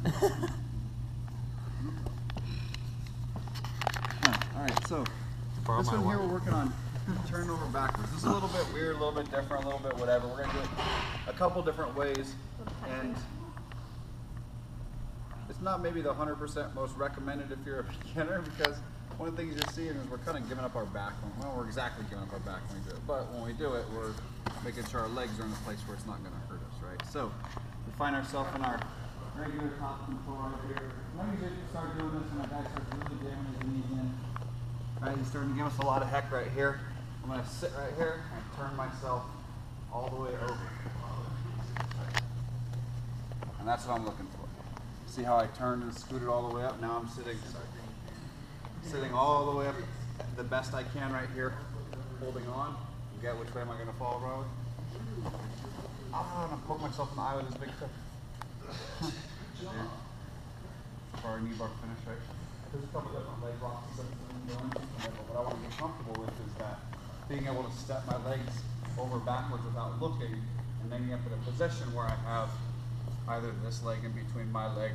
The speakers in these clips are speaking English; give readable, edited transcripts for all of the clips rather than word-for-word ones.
Alright, so this one here we're working on turn over backwards. This is a little bit weird, a little bit different, a little bit whatever. We're going to do it a couple different ways. And it's not maybe the 100% most recommended if you're a beginner, because one of the things you're seeing is we're kind of giving up our back. Well, we're exactly giving up our back when we do it. But when we do it, we're making sure our legs are in a place where it's not going to hurt us, right? So we find ourselves in our regular top control right here. Let me just start doing this when my guy starts really jamming his knees in. Alright, he's starting to give us a lot of heck right here. I'm going to sit right here and turn myself all the way over. And that's what I'm looking for. See how I turned and scooted all the way up? Now I'm sitting all the way up the best I can right here, holding on. You get which way am I going to fall, Robert? I'm going to poke myself in the eye with this big foot. For our knee bar finish, right? There's a couple different leg locks and what I want to get comfortable with is that being able to step my legs over backwards without looking, and then get up in a position where I have either this leg in between my leg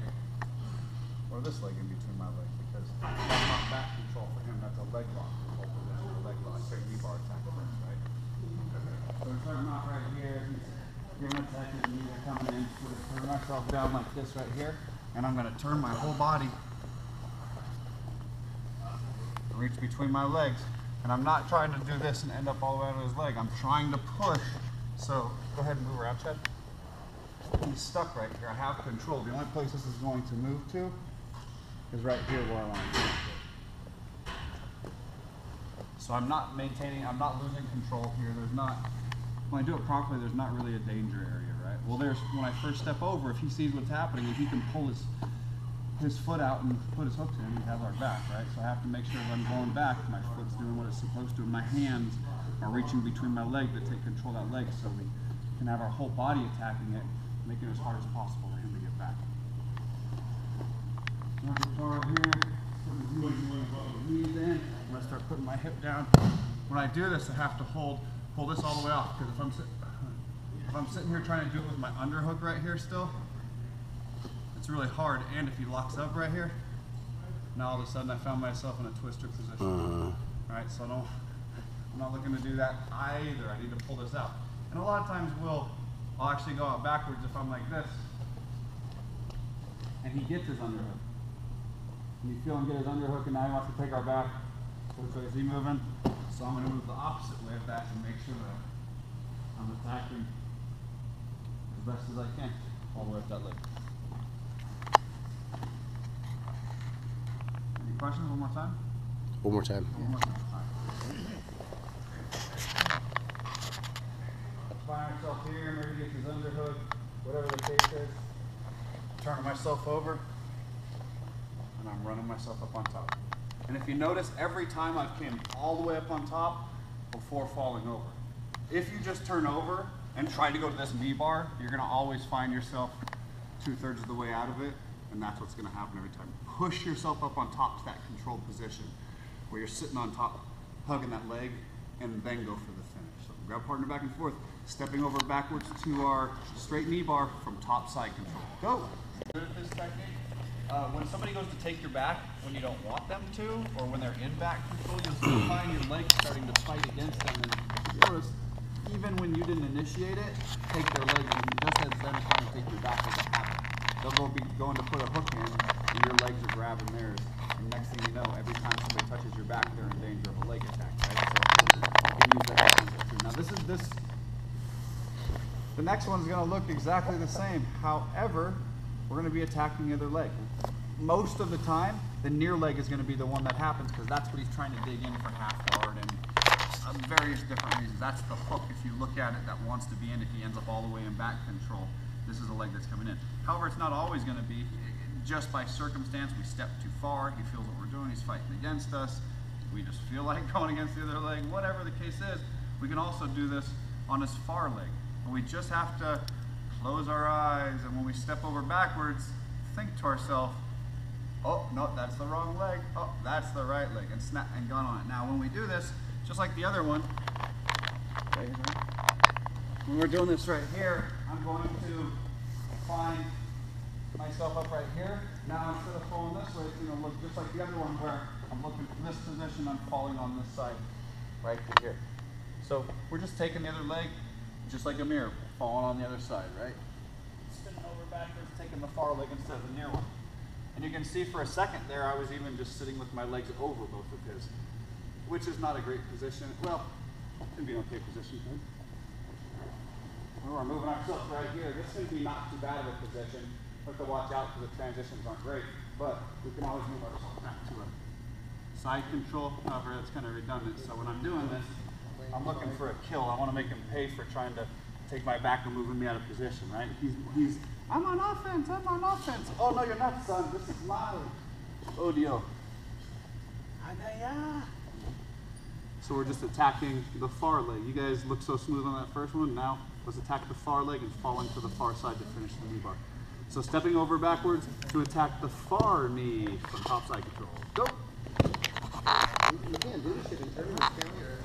or this leg in between my legs, because that's not back control for him, that's a leg lock control position, a leg lock, straight knee bar attack first, right? So we're starting off right here, he's giving a second, knees are coming in, so I turn myself down like this right here, and I'm going to turn my whole body, reach between my legs, and I'm not trying to do this and end up all the way out of his leg. I'm trying to push. So go ahead and move around, Chad. He's stuck right here. I have control. The only place this is going to move to is right here where I want to go. So I'm not maintaining, I'm not losing control here. There's not, when I do it properly, there's not really a danger area, right? Well, there's, when I first step over, if he sees what's happening, if he can pull his foot out and put his hooks in, he has our back, right? So I have to make sure when I'm going back, my foot's doing what it's supposed to, and my hands are reaching between my legs to take control of that leg, so we can have our whole body attacking it, make it as hard as possible for him to get back. Over here, put my knees in. I'm going to start putting my hip down. When I do this, I have to pull this all the way off, because if I'm sitting here trying to do it with my underhook right here still, it's really hard. And if he locks up right here, now all of a sudden I found myself in a twister position. Right, so I'm not looking to do that either. I need to pull this out. And a lot of times I'll actually go out backwards if I'm like this, and he gets his underhook. And you feel him get his underhook, and now he wants to take our back. So which way is he moving? So I'm going to move the opposite way of that and make sure that I'm attacking as best as I can all the way up that leg. Any questions? One more time? One more time. One more time. Find myself here, maybe get his underhook, whatever the case is. Turning myself over, and I'm running myself up on top. And if you notice, every time I've came all the way up on top before falling over. If you just turn over and try to go to this knee bar, you're going to always find yourself 2/3 of the way out of it, and that's what's going to happen every time. Push yourself up on top to that controlled position where you're sitting on top, hugging that leg, and then go for the finish. So grab partner back and forth, stepping over backwards to our straight knee bar from top side control. Go! Good at this technique. When somebody goes to take your back when you don't want them to, or when they're in back control, you'll still find your legs starting to fight against them. And you notice, even when you didn't initiate it, take their legs, and just as them trying to take your back as a habit. They'll be going to put a hook in, and your legs are grabbing theirs. And next thing you know, every time somebody touches your back, they're in danger of a leg attack, right? So you can use that too. Now the next one's going to look exactly the same. However, we're going to be attacking the other leg. Most of the time, the near leg is going to be the one that happens, because that's what he's trying to dig in for half guard and various different reasons. That's the hook, if you look at it, that wants to be in. If he ends up all the way in back control, this is the leg that's coming in. However, it's not always going to be. Just by circumstance, we step too far, he feels what we're doing, he's fighting against us, we just feel like going against the other leg, whatever the case is. We can also do this on his far leg. And we just have to close our eyes, and when we step over backwards, think to ourselves, oh, no, that's the wrong leg. Oh, that's the right leg, and snap and gun on it. Now, when we do this, just like the other one, when we're doing this right here, I'm going to find myself up right here. Now instead of falling this way, it's going to look just like the other one where I'm looking from this position, I'm falling on this side, right to here. So we're just taking the other leg, just like a mirror, falling on the other side, right? Spinning over backwards, taking the far leg instead of the near one. And you can see for a second there, I was even just sitting with my legs over both of his, which is not a great position. Well, it can be an okay position. We're moving ourselves right here. This can be not too bad of a position. We have to watch out because the transitions aren't great, but we can always move ourselves back to a side control. However, that's kind of redundant. So when I'm doing this, I'm looking for a kill. I want to make him pay for trying to take my back and moving me out of position, right? I'm on offense, I'm on offense. Oh no, you're not, son. This is my Odio. So we're just attacking the far leg. You guys look so smooth on that first one. Now let's attack the far leg and falling to the far side to finish the knee bar. So stepping over backwards to attack the far knee from top side control. Go! You can't do this shit in tournaments, can you?